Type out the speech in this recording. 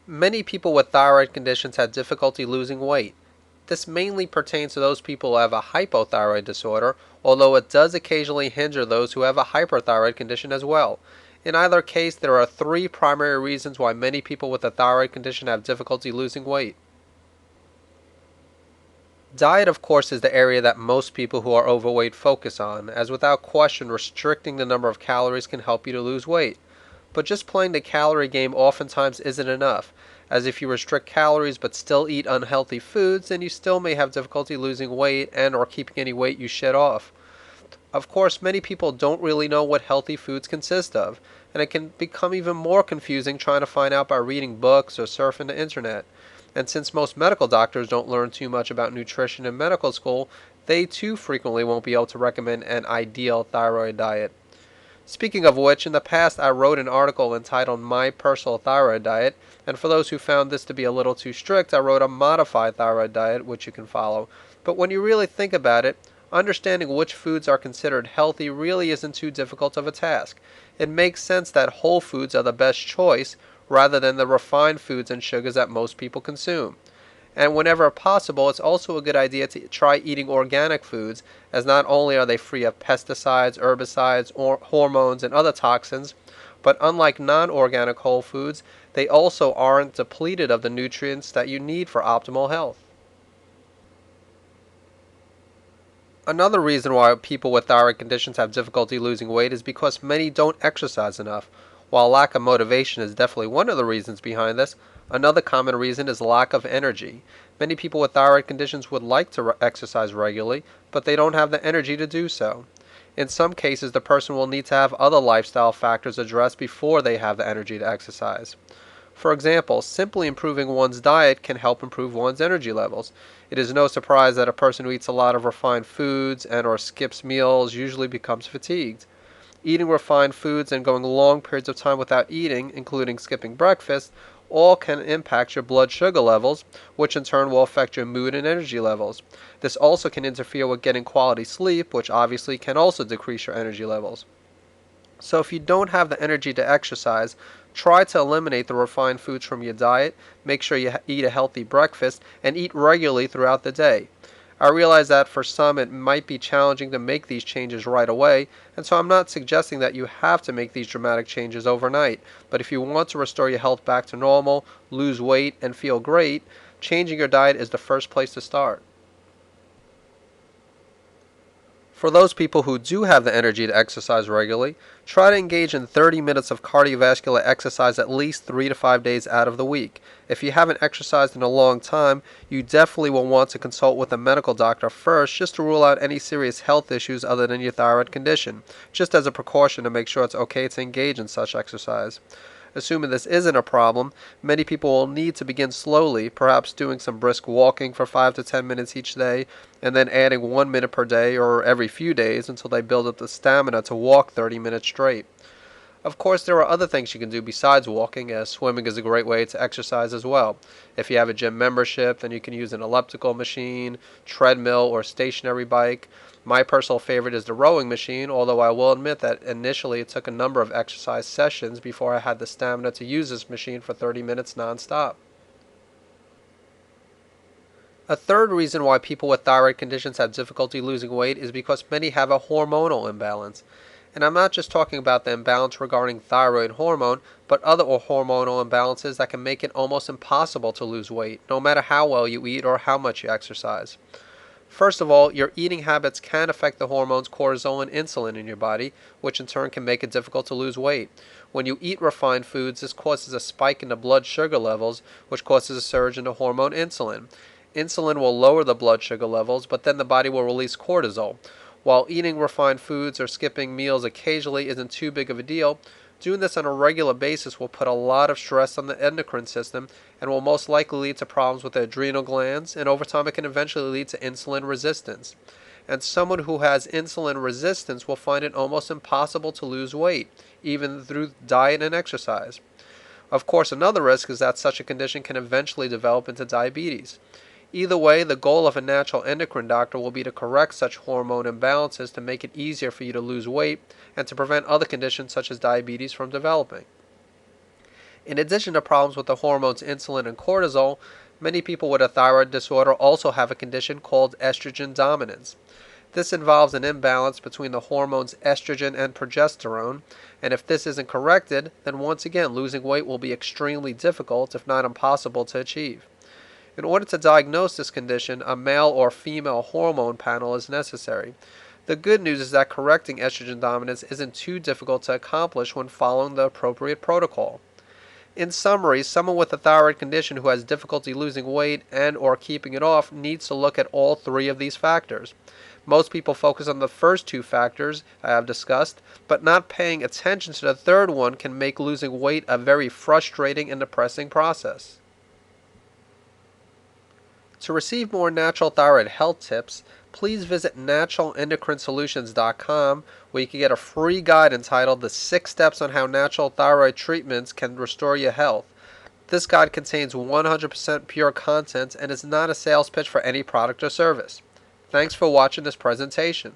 Many people with thyroid conditions have difficulty losing weight. This mainly pertains to those people who have a hypothyroid disorder, although it does occasionally hinder those who have a hyperthyroid condition as well. In either case, there are three primary reasons why many people with a thyroid condition have difficulty losing weight. Diet, of course, is the area that most people who are overweight focus on, as without question restricting the number of calories can help you to lose weight. But just playing the calorie game oftentimes isn't enough, as if you restrict calories but still eat unhealthy foods, then you still may have difficulty losing weight and or keeping any weight you shed off. Of course, many people don't really know what healthy foods consist of, and it can become even more confusing trying to find out by reading books or surfing the internet. And since most medical doctors don't learn too much about nutrition in medical school, they too frequently won't be able to recommend an ideal thyroid diet. Speaking of which, in the past I wrote an article entitled My Personal Thyroid Diet, and for those who found this to be a little too strict, I wrote a modified thyroid diet, which you can follow. But when you really think about it, understanding which foods are considered healthy really isn't too difficult of a task. It makes sense that whole foods are the best choice, rather than the refined foods and sugars that most people consume. And whenever possible, it's also a good idea to try eating organic foods, as not only are they free of pesticides, herbicides, or hormones, and other toxins, but unlike non-organic whole foods, they also aren't depleted of the nutrients that you need for optimal health. Another reason why people with thyroid conditions have difficulty losing weight is because many don't exercise enough. While lack of motivation is definitely one of the reasons behind this, another common reason is lack of energy. Many people with thyroid conditions would like to exercise regularly, but they don't have the energy to do so. In some cases, the person will need to have other lifestyle factors addressed before they have the energy to exercise. For example, simply improving one's diet can help improve one's energy levels. It is no surprise that a person who eats a lot of refined foods and or skips meals usually becomes fatigued. Eating refined foods and going long periods of time without eating, including skipping breakfast, all can impact your blood sugar levels, which in turn will affect your mood and energy levels. This also can interfere with getting quality sleep, which obviously can also decrease your energy levels. So if you don't have the energy to exercise, try to eliminate the refined foods from your diet, make sure you eat a healthy breakfast, and eat regularly throughout the day. I realize that for some it might be challenging to make these changes right away, and so I'm not suggesting that you have to make these dramatic changes overnight. But if you want to restore your health back to normal, lose weight, and feel great, changing your diet is the first place to start. For those people who do have the energy to exercise regularly, try to engage in 30 minutes of cardiovascular exercise at least 3 to 5 days out of the week. If you haven't exercised in a long time, you definitely will want to consult with a medical doctor first just to rule out any serious health issues other than your thyroid condition, just as a precaution to make sure it's okay to engage in such exercise. Assuming this isn't a problem, many people will need to begin slowly, perhaps doing some brisk walking for 5 to 10 minutes each day, and then adding 1 minute per day or every few days until they build up the stamina to walk 30 minutes straight. Of course, there are other things you can do besides walking, as swimming is a great way to exercise as well. If you have a gym membership, then you can use an elliptical machine, treadmill, or stationary bike. My personal favorite is the rowing machine, although I will admit that initially it took a number of exercise sessions before I had the stamina to use this machine for 30 minutes nonstop. A third reason why people with thyroid conditions have difficulty losing weight is because many have a hormonal imbalance. And I'm not just talking about the imbalance regarding thyroid hormone, but other hormonal imbalances that can make it almost impossible to lose weight, no matter how well you eat or how much you exercise. First of all, your eating habits can affect the hormones cortisol and insulin in your body, which in turn can make it difficult to lose weight. When you eat refined foods, this causes a spike in the blood sugar levels, which causes a surge in the hormone insulin. Insulin will lower the blood sugar levels, but then the body will release cortisol. While eating refined foods or skipping meals occasionally isn't too big of a deal, doing this on a regular basis will put a lot of stress on the endocrine system and will most likely lead to problems with the adrenal glands, and over time it can eventually lead to insulin resistance. And someone who has insulin resistance will find it almost impossible to lose weight, even through diet and exercise. Of course, another risk is that such a condition can eventually develop into diabetes. Either way, the goal of a natural endocrine doctor will be to correct such hormone imbalances to make it easier for you to lose weight and to prevent other conditions such as diabetes from developing. In addition to problems with the hormones insulin and cortisol, many people with a thyroid disorder also have a condition called estrogen dominance. This involves an imbalance between the hormones estrogen and progesterone, and if this isn't corrected, then once again losing weight will be extremely difficult, if not impossible, to achieve. In order to diagnose this condition, a male or female hormone panel is necessary. The good news is that correcting estrogen dominance isn't too difficult to accomplish when following the appropriate protocol. In summary, someone with a thyroid condition who has difficulty losing weight and or keeping it off needs to look at all three of these factors. Most people focus on the first two factors I have discussed, but not paying attention to the third one can make losing weight a very frustrating and depressing process. To receive more natural thyroid health tips, please visit naturalendocrinesolutions.com, where you can get a free guide entitled The 6 Steps on How Natural Thyroid Treatments Can Restore Your Health. This guide contains 100% pure content and is not a sales pitch for any product or service. Thanks for watching this presentation.